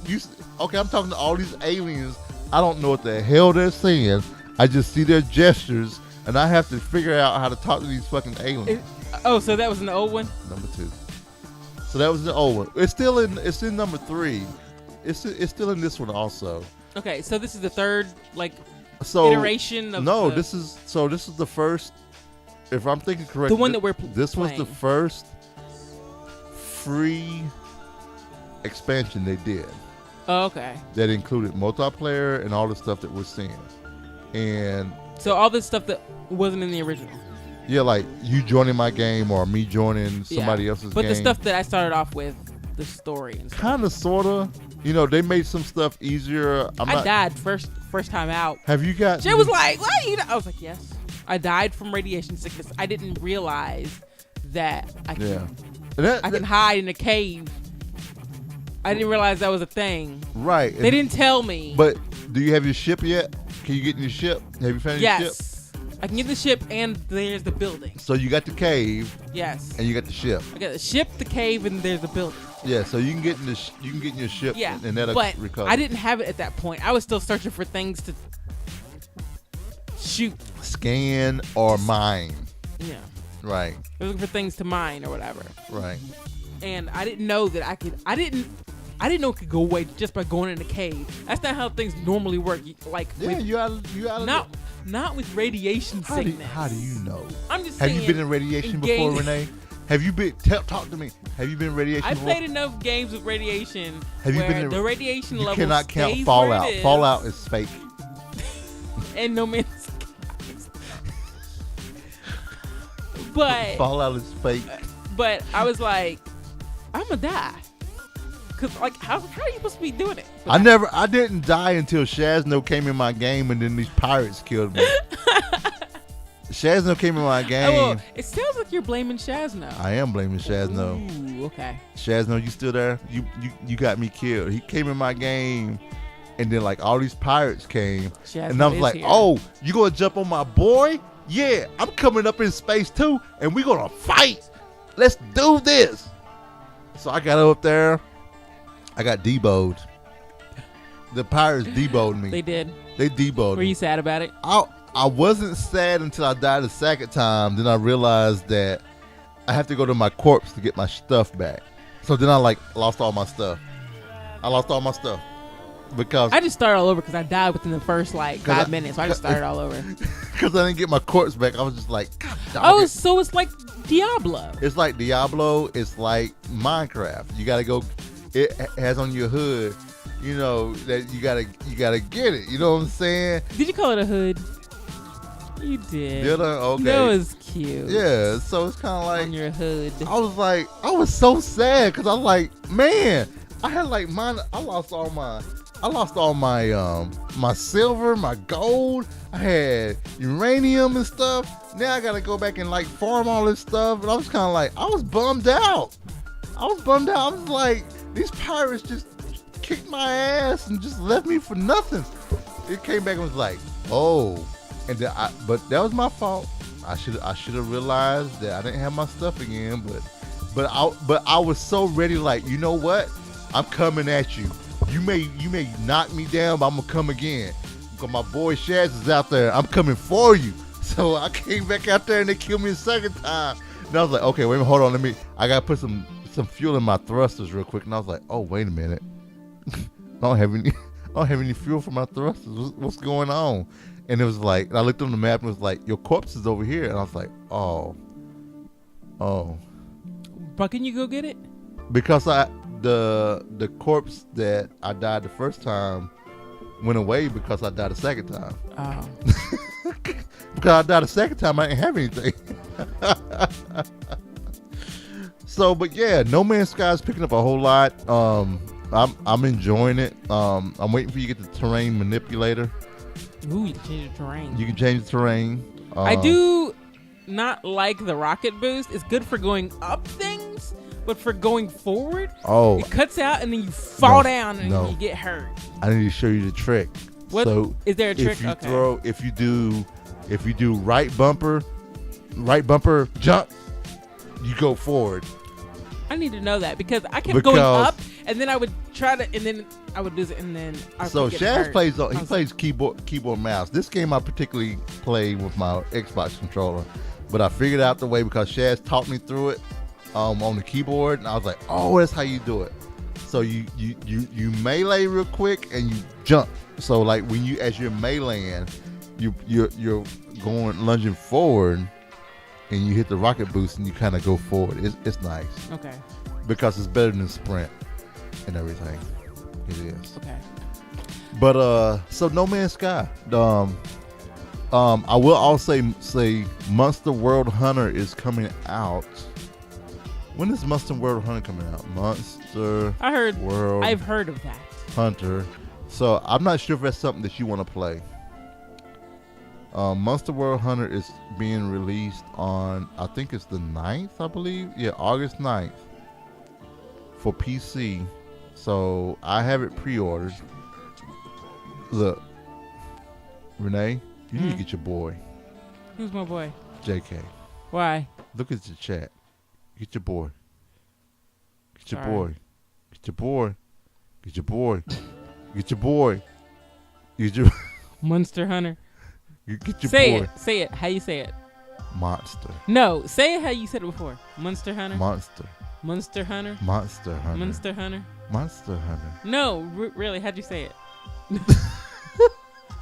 okay, I'm talking to all these aliens. I don't know what the hell they're saying. I just see their gestures, and I have to figure out how to talk to these fucking aliens. So that was in the old one? Number 2. So that was the old one. It's in number 3. It's still in this one also. Okay, so this is the third iteration of this is the first, if I'm thinking correctly. The one that we're This playing. was the first free expansion they did. Oh, okay. That included multiplayer and all the stuff that we're seeing. And so all this stuff that wasn't in the original. Yeah, like you joining my game or me joining somebody else's game. But the stuff that I started off with, the story and stuff. Kind of, sort of. You know, they made some stuff easier. I died first time out. Have you got... Jay was like, what? I was like, yes. I died from radiation sickness. I didn't realize that I can hide in a cave. I didn't realize that was a thing. Right. They didn't tell me. But do you have your ship yet? Can you get in your ship? Have you found your ship? Yes. I can get the ship and there's the building. So you got the cave. Yes. And you got the ship. I got the ship, the cave, and there's the building. Yeah, so you can get in your ship and that'll recover. I didn't have it at that point. I was still searching for things to shoot. Scan or mine. Yeah. Right. I was looking for things to mine or whatever. Right. And I didn't know that I didn't I didn't know it could go away just by going in a cave. That's not how things normally work. Like you gotta not with radiation sickness. How do you know? I'm just Have saying. you been in radiation before, Renee? Have you been? Talk to me. Have you been in radiation? I before? played enough games with radiation. Have you where been in the radiation level? You cannot count stays Fallout. where it is, Fallout is fake. and No Man's Skies. But Fallout is fake. But I was like, I'm gonna die. Cause like, how are you supposed to be doing it? But I didn't die until Shazno came in my game, and then these pirates killed me. Shazno came in my game. well, it sounds like you're blaming Shazno. I am blaming Shazno. Ooh, okay. Shazno, you still there? You got me killed. He came in my game, and then like all these pirates came, Shazno and I was like, here. "Oh, you gonna jump on my boy? Yeah, I'm coming up in space too, and we gonna fight. Let's do this." So I got up there. I got debowed. The pirates debowed me. They did. They debowed Were me. you sad about it? I wasn't sad until I died the second time. Then I realized that I have to go to my corpse to get my stuff back. So then I lost all my stuff. Because I just started all over because I died within the first 5 minutes. So I just started all over. Because I didn't get my corpse back. I was just like, God, dog Oh, it. so it's like Diablo. It's like Diablo. It's like Minecraft. You gotta go. It has on your hood, that you gotta get it. You know what I'm saying? Did you call it a hood? You did. Did I? Okay. That was cute. Yeah. So it's kind of like On your hood. I was so sad because I was like, man, I had I lost all my my silver, my gold. I had uranium and stuff. Now I gotta go back and farm all this stuff, and I was kind of like, I was bummed out. I was like, these pirates just kicked my ass and just left me for nothing. It came back and was like, oh, and then but that was my fault. I should have realized that I didn't have my stuff again, but I was so ready, you know what? I'm coming at you. You may knock me down, but I'm gonna come again. Because my boy Shaz is out there. I'm coming for you. So I came back out there and they killed me a second time. And I was like, okay, wait a minute, hold on, I gotta put some fuel in my thrusters real quick. And I was like, oh, wait a minute. I don't have any fuel for my thrusters. What's going on? And it was like, I looked on the map and it was like, your corpse is over here. And I was like, oh. But can you go get it? Because the corpse that I died the first time went away because I died the second time. Oh. Because I died the second time, I didn't have anything. So, but yeah, No Man's Sky is picking up a whole lot. I'm enjoying it. I'm waiting for you to get the terrain manipulator. Ooh, you can change the terrain. You can change the terrain. I do not like the rocket boost. It's good for going up things, but for going forward, it cuts out and then you fall down and you get hurt. I need to show you the trick. What so is there a trick? If you do right bumper jump, you go forward. I need to know that because I kept going up and then I would try to, and then I would lose it, and then I would get hurt. Shaz plays keyboard mouse. This game I particularly play with my Xbox controller, but I figured out the way because Shaz taught me through it on the keyboard, and I was like, oh, that's how you do it. So you melee real quick and you jump. So when as you're meleeing, you're going lunging forward. And you hit the rocket boost and you kind of go forward. It's nice. Okay. Because it's better than sprint and everything. It is. Okay. But so No Man's Sky. I will also say Monster World Hunter is coming out. When is Monster World Hunter coming out? I've heard of that. Hunter. So I'm not sure if that's something that you want to play. Monster World Hunter is being released on, I think it's the 9th, I believe. Yeah, August 9th for PC. So I have it pre-ordered. Look, Renee, you need to get your boy. Who's my boy? JK. Why? Look at the chat. Get your boy. Get your Sorry. boy. Get your boy. Get your boy. Get your boy. Get your Monster Hunter. You get your Say boy. it. Say it. How you say it? Monster. No. Say it how you said it before. Monster Hunter. Monster. Monster Hunter. Monster Hunter. Monster Hunter. Monster Hunter. No, really, how'd you say it?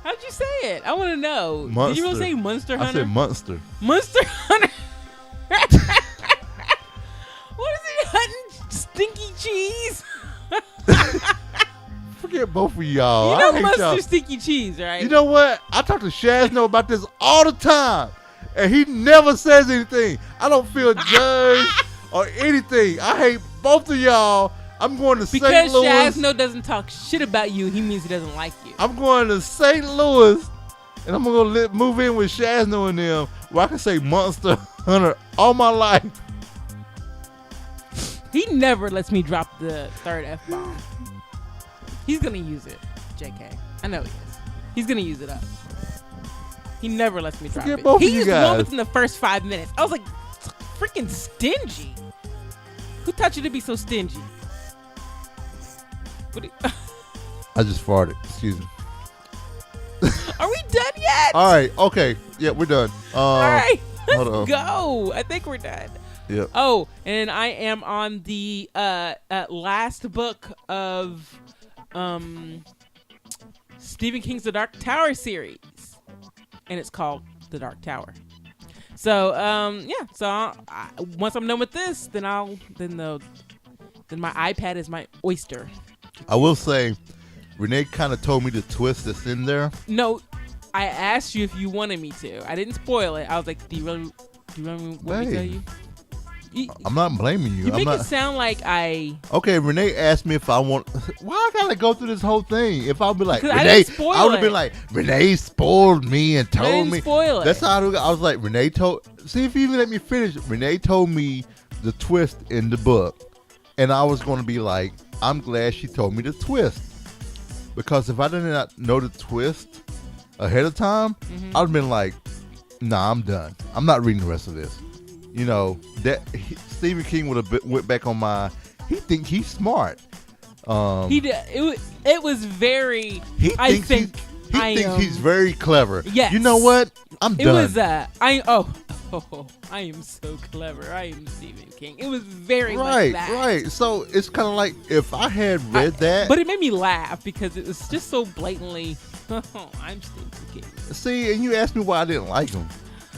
How'd you say it? I want to know. Monster. Did you really say Monster Hunter? I said Monster. Monster Hunter. What is he hunting? Stinky cheese? Forget both of y'all. You know I hate Monster y'all. Stinky cheese, right? You know what? I talk to Shazno about this all the time, and he never says anything. I don't feel judged or anything. I hate both of y'all. I'm going to St. Because Louis. Shazno doesn't talk shit about you, he means he doesn't like you. I'm going to St. Louis, and I'm going to move in with Shazno and them, where I can say Monster Hunter all my life. He never lets me drop the third F-bomb. He's going to use it, JK. I know he is. He's going to use it up. He never lets me drop Forget it. both He of you used guys. one within the first 5 minutes. I was like, freaking stingy. Who taught you to be so stingy? I just farted. Excuse me. Are we done yet? All right. Okay. Yeah, we're done. All right. hold Let's on. go. I think we're done. Yep. Oh, and I am on the last book of Stephen King's The Dark Tower series, and it's called The Dark Tower. So yeah. So once I'm done with this, then my iPad is my oyster. I will say, Renee kind of told me the twist that's in there. No, I asked you if you wanted me to. I didn't spoil it. I was like, do you really want me to tell you? I'm not blaming you. You I'm make not. it sound like I. Okay, Renee asked me if I want. Why I gotta go through this whole thing? If I'll be like, 'Cause I Renee, didn't spoil I would have it. been like, Renee spoiled me and I told didn't me. spoil it. That's how I was like, Renee told. See if you even let me finish. Renee told me the twist in the book, and I was going to be like, I'm glad she told me the twist, because if I did not know the twist ahead of time, I'd have been like, nah, I'm done. I'm not reading the rest of this. You know, Stephen King would have went back on my. He think he's smart. He did. It was very. He I thinks think he thinks he's very clever. Yes. You know what? I'm It done. was I am so clever. I am Stephen King. It was very much that. Right. So it's kind of like if I had read that. But it made me laugh because it was just so blatantly. Oh, I'm Stephen King. See, and you asked me why I didn't like him.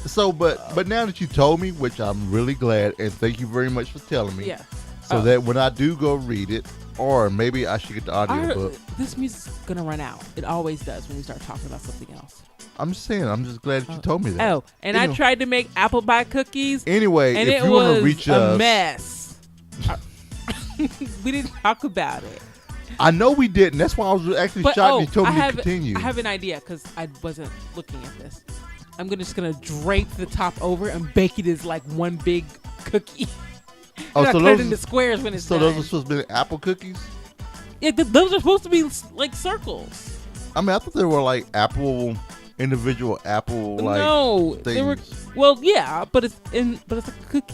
So, but now that you told me, which I'm really glad, and thank you very much for telling me. Yeah. So that when I do go read it, or maybe I should get the audiobook. This music's gonna run out. It always does when we start talking about something else. I'm just saying. I'm just glad that you told me that. Oh, and I tried to make apple pie cookies. Anyway, and if it you want was to reach a us, mess. We didn't talk about it. I know we didn't. That's why I was actually shocked you told me to continue. I have an idea because I wasn't looking at this. I'm just gonna drape the top over and bake it as like one big cookie. Oh, so so cut it those into squares when it's done. those are supposed to be apple cookies? Yeah, those are supposed to be like circles. I mean, I thought they were like individual apple like no, things. they were. Well, yeah, but it's a cookie.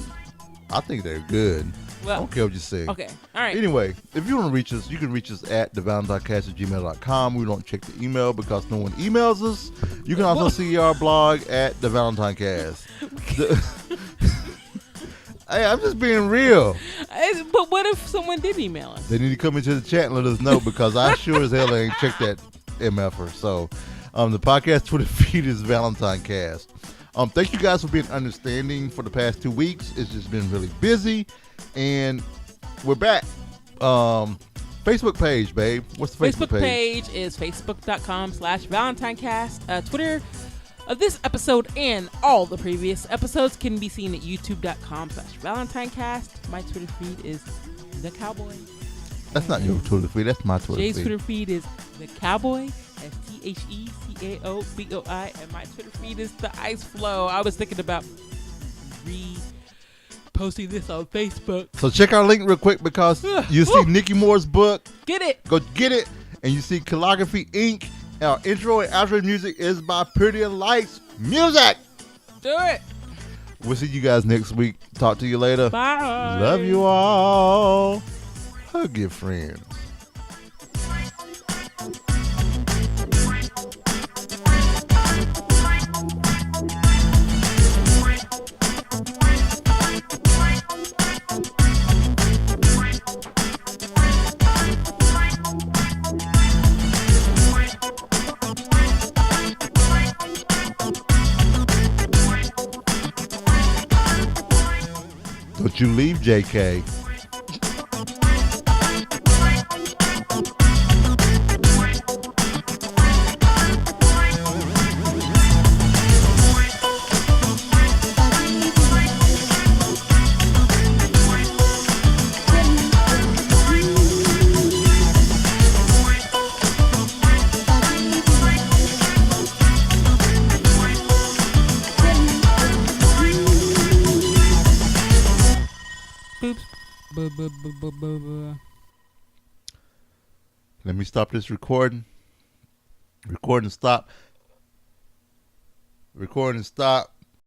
I think they're good. Well, I don't care what you say. Okay, all right. Anyway, if you want to reach us, you can reach us at thevalentinecast@gmail.com. We don't check the email because no one emails us. You can also see our blog at the ValentineCast. Hey, I'm just being real. But what if someone did email us? They need to come into the chat and let us know because I sure as hell ain't checked that MFer. So, the podcast Twitter feed is ValentineCast. Thank you guys for being understanding for the past 2 weeks. It's just been really busy, and we're back. Facebook page, babe. What's the Facebook page? Is facebook.com/ValentineCast. Twitter of this episode and all the previous episodes can be seen at youtube.com/ValentineCast. My Twitter feed is The Cowboy. That's not your Twitter feed. That's my Twitter feed. Jay's Twitter feed is The Cowboy. TheCaoboi, and my Twitter feed is The Ice Flow. I was thinking about posting this on Facebook. So check our link real quick because you see Nikki Moore's book. Get it. Go get it. And you see Calligraphy Inc. Our intro and outro music is by Pretty Lights Music. Do it. We'll see you guys next week. Talk to you later. Bye. Love you all. Hug your friends. Don't you leave, JK. Let me stop this recording. Recording stop. Recording stop.